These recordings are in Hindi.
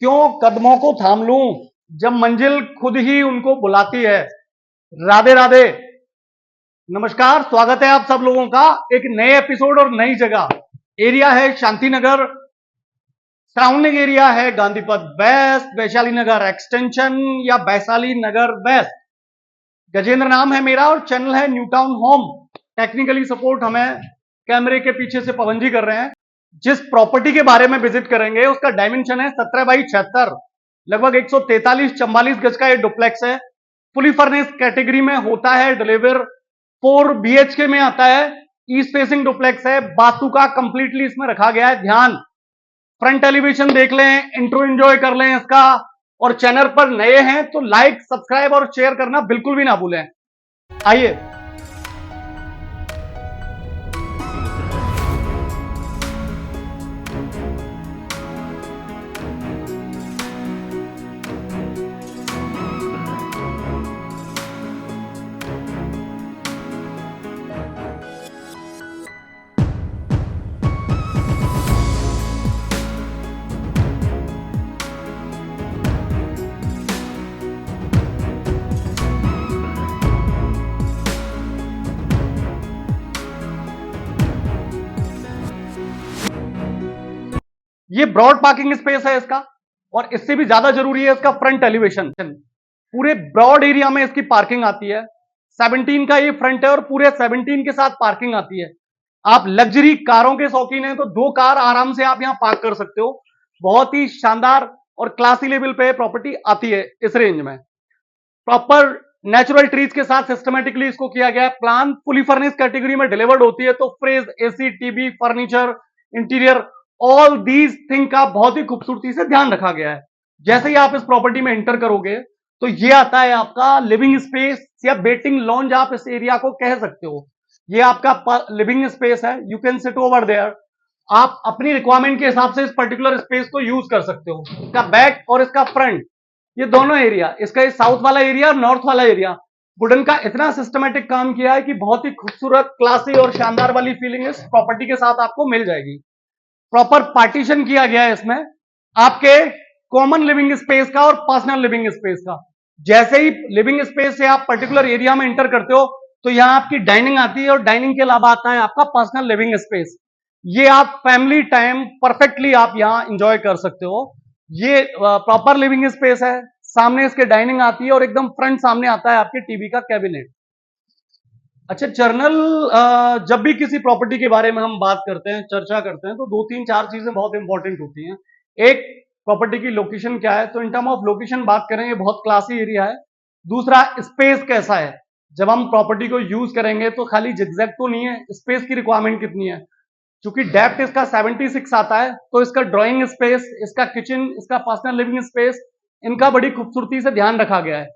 क्यों कदमों को थाम लूं जब मंजिल खुद ही उनको बुलाती है। राधे राधे। नमस्कार, स्वागत है आप सब लोगों का एक नए एपिसोड और नई जगह। एरिया है शांतिनगर, सराउंडिंग एरिया है गांधीपथ वेस्ट, वैशाली नगर एक्सटेंशन या वैशाली नगर वेस्ट। गजेंद्र नाम है मेरा और चैनल है new town home. Technically support हमें कैमरे के पीछे से पवन जी कर रहे हैं। जिस प्रॉपर्टी के बारे में विजिट करेंगे उसका डायमेंशन है 17x76, लगभग 143-44 गज का ये डुप्लेक्स है। फुली फर्निश्ड कैटेगरी में होता है डिलीवर। 4 BHK में आता है। ईस्ट फेसिंग डुप्लेक्स है। वास्तु का कंप्लीटली इसमें रखा गया है ध्यान। फ्रंट एलिवेशन देख लें, इंट्रो एंजॉय कर लें इसका। और चैनल पर नए हैं तो लाइक, सब्सक्राइब और शेयर करना बिल्कुल भी ना भूलें। आइए। ये ब्रॉड पार्किंग स्पेस है इसका, और इससे भी ज्यादा जरूरी है इसका फ्रंट एलिवेशन। पूरे ब्रॉड एरिया में इसकी पार्किंग आती है। 17 का ये फ्रंट है और पूरे 17 के साथ पार्किंग आती है। आप लग्जरी कारों के शौकीन हैं तो 2 कार आराम से आप यहां पार्क कर सकते हो। बहुत ही शानदार और क्लासी लेवल पे प्रॉपर्टी आती है इस रेंज में। प्रॉपर नेचुरल ट्रीज के साथ सिस्टमेटिकली इसको किया गया है। प्लान फुली फर्निश्ड कैटेगरी में डिलीवर्ड होती है, तो fridge, AC, TV, furniture, interior, all these thing का बहुत ही खूबसूरती से ध्यान रखा गया है। जैसे ही आप इस प्रॉपर्टी में एंटर करोगे तो ये आता है आपका लिविंग स्पेस या वेटिंग लॉन्ज, आप इस एरिया को कह सकते हो। ये आपका लिविंग स्पेस है। You can sit over there. आप अपनी रिक्वायरमेंट के हिसाब से इस पर्टिकुलर स्पेस को यूज कर सकते हो। इसका बैक और इसका फ्रंट, ये दोनों एरिया, इसका ये साउथ वाला एरिया और नॉर्थ वाला एरिया, वुडन का इतना सिस्टमेटिक काम किया है कि बहुत ही खूबसूरत, क्लासी और शानदार वाली फीलिंग इस प्रॉपर्टी के साथ आपको मिल जाएगी। प्रॉपर पार्टीशन किया गया है इसमें आपके कॉमन लिविंग स्पेस का और पर्सनल लिविंग स्पेस का। जैसे ही लिविंग स्पेस से आप पर्टिकुलर एरिया में एंटर करते हो तो यहां आपकी डाइनिंग आती है, और डाइनिंग के अलावा आता है आपका पर्सनल लिविंग स्पेस। ये आप फैमिली टाइम परफेक्टली आप यहां एंजॉय कर सकते हो। ये प्रॉपर लिविंग स्पेस है। सामने इसके डाइनिंग आती है और एकदम फ्रंट सामने आता है आपके टीवी का कैबिनेट। अच्छा, जर्नल जब भी किसी प्रॉपर्टी के बारे में हम बात करते हैं, चर्चा करते हैं, तो 2-3-4 चीजें बहुत इंपॉर्टेंट होती हैं। एक, प्रॉपर्टी की लोकेशन क्या है, तो इन टर्म ऑफ लोकेशन बात करें, ये बहुत क्लासी एरिया है। दूसरा, स्पेस कैसा है। जब हम प्रॉपर्टी को यूज करेंगे तो खाली जिगजैग तो नहीं है, स्पेस की रिक्वायरमेंट कितनी है। क्योंकि डेप्थ इसका 76 आता है, तो इसका ड्राइंग स्पेस, इसका किचन, इसका पर्सनल लिविंग स्पेस, इनका बड़ी खूबसूरती से ध्यान रखा गया है।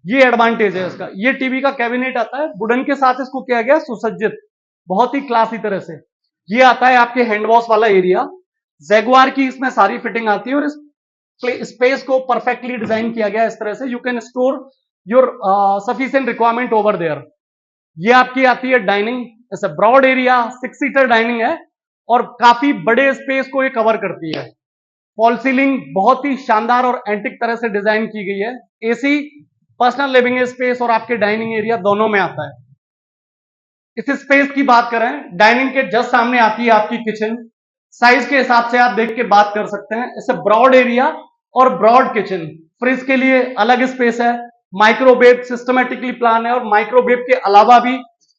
ये एडवांटेज है इसका। ये टीवी का कैबिनेट आता है, वुडन के साथ इसको किया गया सुसज्जित, बहुत ही क्लासी तरह से। ये आता है आपके हैंड वॉश वाला एरिया। जैगुआर की इसमें सारी फिटिंग आती है, और इस स्पेस को परफेक्टली डिजाइन किया गया है इस तरह से। You can store your sufficient requirement over there. ये आपकी आती है डाइनिंग। ऐसा ब्रॉड एरिया, 6 सीटर डाइनिंग है और काफी बड़े स्पेस को ये कवर करती है। फॉल सीलिंग बहुत ही शानदार और एंटिक तरह से डिजाइन की गई है। एसी, पर्सनल लिविंग स्पेस और आपके डाइनिंग एरिया दोनों में आता है। इस स्पेस की बात करें, डाइनिंग के जस्ट सामने आती है आपकी किचन। साइज के हिसाब से आप देख के बात कर सकते हैं। इसे ब्रॉड एरिया और ब्रॉड किचन। फ्रिज के लिए अलग स्पेस है। माइक्रोवेव सिस्टमेटिकली प्लान है, और माइक्रोवेव के अलावा भी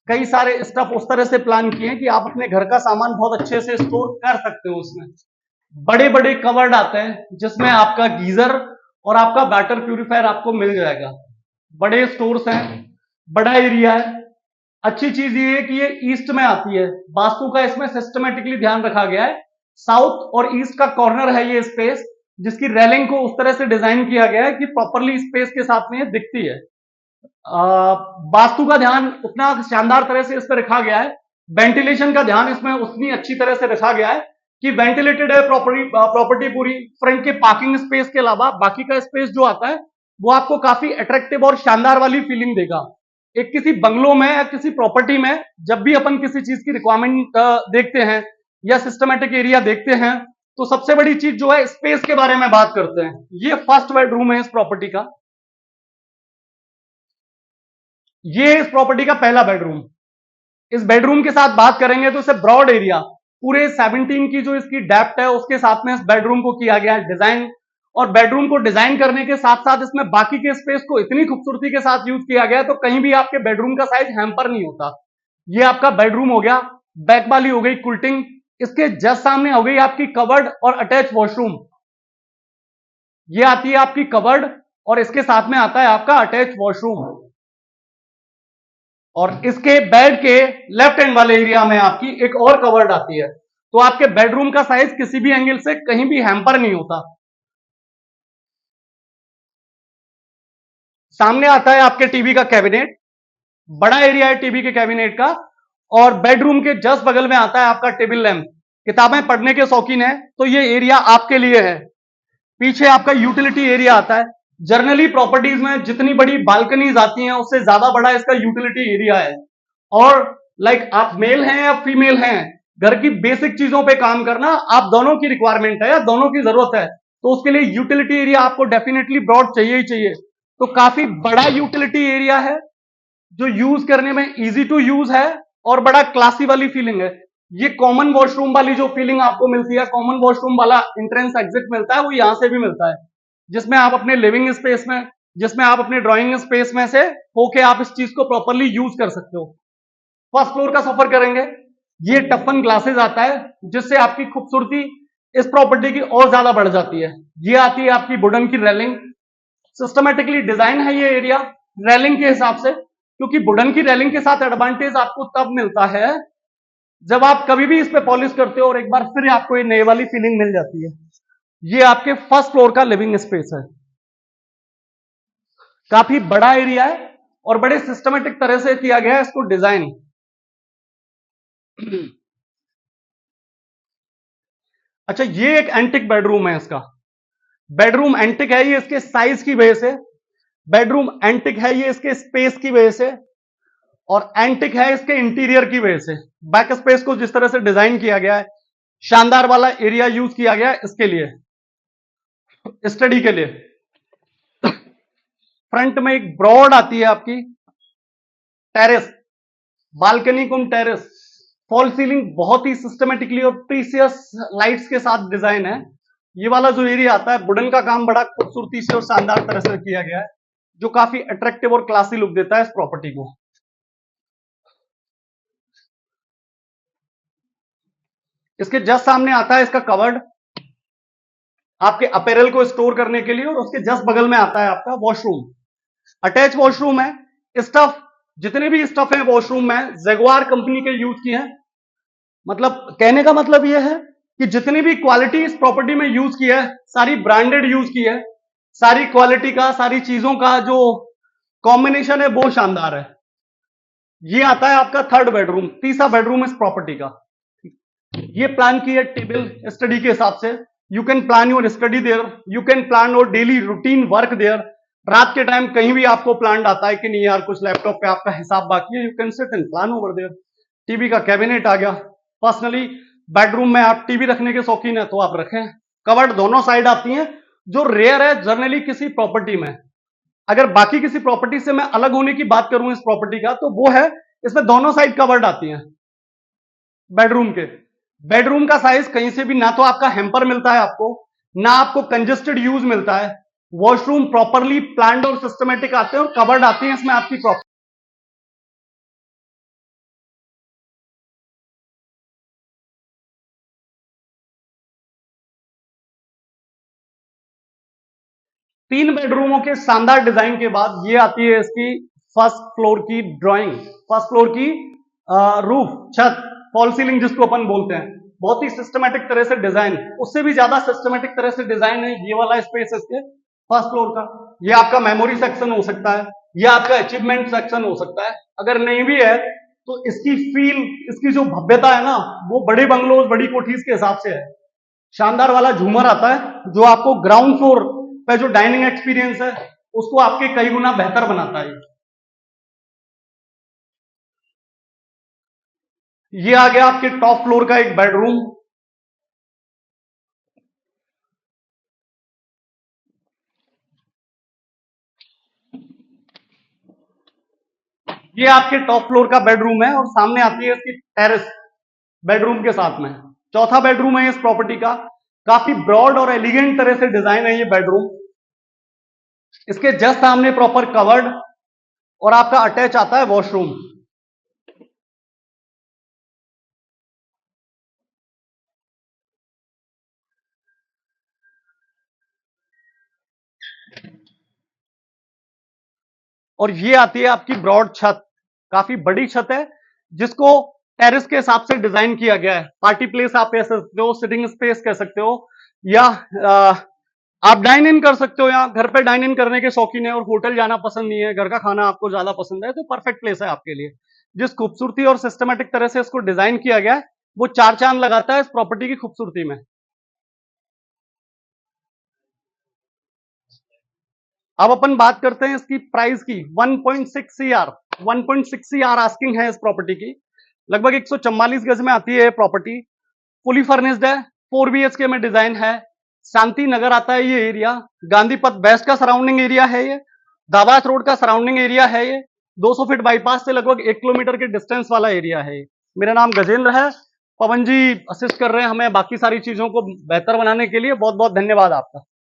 कई सारे स्टफ उस तरह से प्लान किए हैं कि आप अपने घर का सामान बहुत अच्छे से स्टोर कर सकते हो उसमें। बड़े बड़े कवर्ड आते हैं जिसमें आपका गीजर और आपका वाटर प्यूरिफायर आपको मिल जाएगा। बड़े स्टोर्स हैं, बड़ा एरिया है। अच्छी चीज ये है कि ये ईस्ट में आती है। वास्तु का इसमें सिस्टमेटिकली ध्यान रखा गया है। साउथ और ईस्ट का कॉर्नर है ये स्पेस, जिसकी रेलिंग को उस तरह से डिजाइन किया गया है कि प्रॉपरली स्पेस के साथ में ये दिखती है। वास्तु का ध्यान उतना शानदार तरह से इस पर रखा गया है। वेंटिलेशन का ध्यान इसमें उतनी अच्छी तरह से रखा गया है कि वेंटिलेटेड है प्रॉपर्टी पूरी। फ्रंट के पार्किंग स्पेस के अलावा बाकी का स्पेस जो आता है वो आपको काफी अट्रैक्टिव और शानदार वाली फीलिंग देगा। एक किसी बंगलो में या किसी प्रॉपर्टी में जब भी अपन किसी चीज की रिक्वायरमेंट देखते हैं या सिस्टमेटिक एरिया देखते हैं, तो सबसे बड़ी चीज जो है स्पेस के बारे में बात करते हैं। ये फर्स्ट बेडरूम है इस प्रॉपर्टी का, ये इस प्रॉपर्टी का पहला बेडरूम। इस बेडरूम के साथ बात करेंगे तो इसे ब्रॉड एरिया पूरे 17 की जो इसकी डेप्थ है उसके साथ में इस बेडरूम को किया गया है डिजाइन। और बेडरूम को डिजाइन करने के साथ साथ इसमें बाकी के स्पेस को इतनी खूबसूरती के साथ यूज किया गया है तो कहीं भी आपके बेडरूम का साइज हैम्पर नहीं होता। ये आपका बेडरूम हो गया, बैक वाली हो गई कुल्टिंग, इसके जस्ट सामने हो गई आपकी कवर्ड और अटैच वॉशरूम। ये आती है आपकी कवर्ड और इसके साथ में आता है आपका अटैच वॉशरूम। और इसके बेड के लेफ्ट हैंड वाले एरिया में आपकी एक और कवर्ड आती है। तो आपके बेडरूम का साइज किसी भी एंगल से कहीं भी हैम्पर नहीं होता। सामने आता है आपके टीवी का कैबिनेट, बड़ा एरिया है टीवी के कैबिनेट का। और बेडरूम के जस्ट बगल में आता है आपका टेबल लैंप। किताबें पढ़ने के शौकीन है तो ये एरिया आपके लिए है। पीछे आपका यूटिलिटी एरिया आता है। जनरली प्रॉपर्टीज में जितनी बड़ी बालकनीज आती हैं उससे ज्यादा बड़ा इसका यूटिलिटी एरिया है। और लाइक आप मेल हैं या फीमेल हैं, घर की बेसिक चीजों पे काम करना आप दोनों की रिक्वायरमेंट है या दोनों की जरूरत है, तो उसके लिए यूटिलिटी एरिया आपको डेफिनेटली ब्रॉड चाहिए ही चाहिए। तो काफी बड़ा यूटिलिटी एरिया है जो यूज करने में इजी टू यूज है और बड़ा क्लासी वाली फीलिंग है। ये कॉमन वॉशरूम वाली जो फीलिंग आपको मिलती है, कॉमन वॉशरूम वाला एंट्रेंस एग्जिट मिलता है, वो यहां से भी मिलता है, जिसमें आप अपने लिविंग स्पेस में, जिसमें आप अपने ड्राइंग स्पेस में से होके आप इस चीज को प्रॉपरली यूज कर सकते हो। फर्स्ट फ्लोर का सफर करेंगे। ये टफन ग्लासेस आता है जिससे आपकी खूबसूरती इस प्रॉपर्टी की और ज्यादा बढ़ जाती है। ये आती है आपकी वुडन की रेलिंग, सिस्टमेटिकली डिजाइन है ये एरिया रेलिंग के हिसाब से, क्योंकि वुडन की रेलिंग के साथ एडवांटेज आपको तब मिलता है जब आप कभी भी इस पे पॉलिश करते हो और एक बार फिर आपको ये नए वाली फीलिंग मिल जाती है। ये आपके फर्स्ट फ्लोर का लिविंग स्पेस है, काफी बड़ा एरिया है और बड़े सिस्टमेटिक तरह से किया गया है इसको डिजाइन। अच्छा, ये एक एंटिक बेडरूम है इसका। बेडरूम एंटिक है ये इसके साइज की वजह से, बेडरूम एंटिक है ये इसके स्पेस की वजह से, और एंटिक है इसके इंटीरियर की वजह से। बैक स्पेस को जिस तरह से डिजाइन किया गया है, शानदार वाला एरिया यूज किया गया है इसके लिए, स्टडी के लिए। फ्रंट में एक ब्रॉड आती है आपकी टेरेस, बालकनी कम टेरेस, फॉल सीलिंग बहुत ही सिस्टमेटिकली और प्रीसियस लाइट्स के साथ डिजाइन है। ये वाला जो एरिया आता है, वुडन का काम बड़ा खूबसूरती से और शानदार तरह से किया गया है, जो काफी अट्रैक्टिव और क्लासी लुक देता है इस प्रॉपर्टी को। इसके जस्ट सामने आता है इसका कवर्ड, आपके अपैरल को स्टोर करने के लिए, और उसके जस्ट बगल में आता है आपका वॉशरूम। अटैच वॉशरूम है। स्टफ, जितने भी स्टफ है वॉशरूम में जगुआर कंपनी के यूज किए हैं। मतलब कहने का मतलब यह है कि जितनी भी क्वालिटी इस प्रॉपर्टी में यूज की है सारी ब्रांडेड यूज की है, सारी क्वालिटी का, सारी चीजों का जो कॉम्बिनेशन है वो शानदार है। ये आता है आपका थर्ड बेडरूम, तीसरा बेडरूम इस प्रॉपर्टी का। ये प्लान की है टेबल स्टडी के हिसाब से। You can plan your study there, you can plan your daily routine work there. रात के टाइम कहीं भी आपको प्लान आता है कि नहीं यार कुछ लैपटॉप पे आपका हिसाब बाकी है, you can sit and plan over there. TV का कैबिनेट आ गया। पर्सनली बेडरूम में आप टीवी रखने के शौकीन है तो आप रखें। कवर्ड दोनों साइड आती हैं, जो रेयर है जनरली किसी प्रॉपर्टी में। अगर बाकी किसी प्रॉपर्टी से मैं अलग होने की बात करूं इस प्रॉपर्टी का, तो वो है इसमें दोनों साइड कवर्ड आती हैं बेडरूम के। बेडरूम का साइज कहीं से भी ना तो आपका हैम्पर मिलता है आपको, ना आपको कंजेस्टेड यूज मिलता है। वॉशरूम प्रॉपरली प्लान्ड और सिस्टमेटिक आते हैं और कवर्ड आती है इसमें आपकी प्रॉपर्टी। तीन बेडरूमों के शानदार डिजाइन के बाद ये आती है इसकी फर्स्ट फ्लोर की ड्राइंग, फर्स्ट फ्लोर की रूफ, छत, फॉल सीलिंग जिसको अपन बोलते हैं। बहुत ही सिस्टमेटिक तरह से डिजाइन, उससे भी ज्यादा सिस्टमेटिक तरह से डिजाइन है ये वाला स्पेस इसके फर्स्ट फ्लोर का। ये आपका मेमोरी सेक्शन हो सकता है, ये आपका अचीवमेंट सेक्शन हो सकता है। अगर नहीं भी है तो इसकी फील, इसकी जो भव्यता है ना, वो बड़े बंगलोज, बड़ी कोठीज के हिसाब से है। शानदार वाला झूमर आता है जो आपको ग्राउंड फ्लोर पे जो डाइनिंग एक्सपीरियंस है उसको आपके कई गुना बेहतर बनाता है। ये आ गया आपके टॉप फ्लोर का एक बेडरूम। ये आपके टॉप फ्लोर का बेडरूम है और सामने आती है इसकी टेरेस बेडरूम के साथ में। चौथा बेडरूम है इस प्रॉपर्टी का। काफी ब्रॉड और एलिगेंट तरह से डिजाइन है ये बेडरूम। इसके जस्ट सामने प्रॉपर कवर्ड और आपका अटैच आता है वॉशरूम। और ये आती है आपकी ब्रॉड छत। काफी बड़ी छत है जिसको टेरेस के हिसाब से डिजाइन किया गया है। पार्टी प्लेस आप कह सकते हो, सिटिंग स्पेस कह सकते हो, या आप डाइन इन कर सकते हो। यहाँ घर पे डाइन इन करने के शौकीन है और होटल जाना पसंद नहीं है, घर का खाना आपको ज्यादा पसंद है, तो परफेक्ट प्लेस है आपके लिए। जिस खूबसूरती और सिस्टमेटिक तरह से इसको डिजाइन किया गया है वो चार चांद लगाता है इस प्रॉपर्टी की खूबसूरती में। अब अपन बात करते हैं इसकी प्राइस की। 1.6 सीआर 1.6 सीआर आस्किंग है इस प्रॉपर्टी की। लगभग 144 गज में आती है प्रॉपर्टी। फुली फर्निश्ड है, 4 BHK में डिजाइन है। शांति नगर आता है ये एरिया। गांधी पथ वेस्ट का सराउंडिंग एरिया है ये। दाबास रोड का सराउंडिंग एरिया है ये। 200 फीट बाईपास से लगभग 1 किलोमीटर के डिस्टेंस वाला एरिया है ये। मेरा नाम गजेंद्र है। पवन जी असिस्ट कर रहे हैं हमें बाकी सारी चीजों को बेहतर बनाने के लिए। बहुत बहुत धन्यवाद आपका।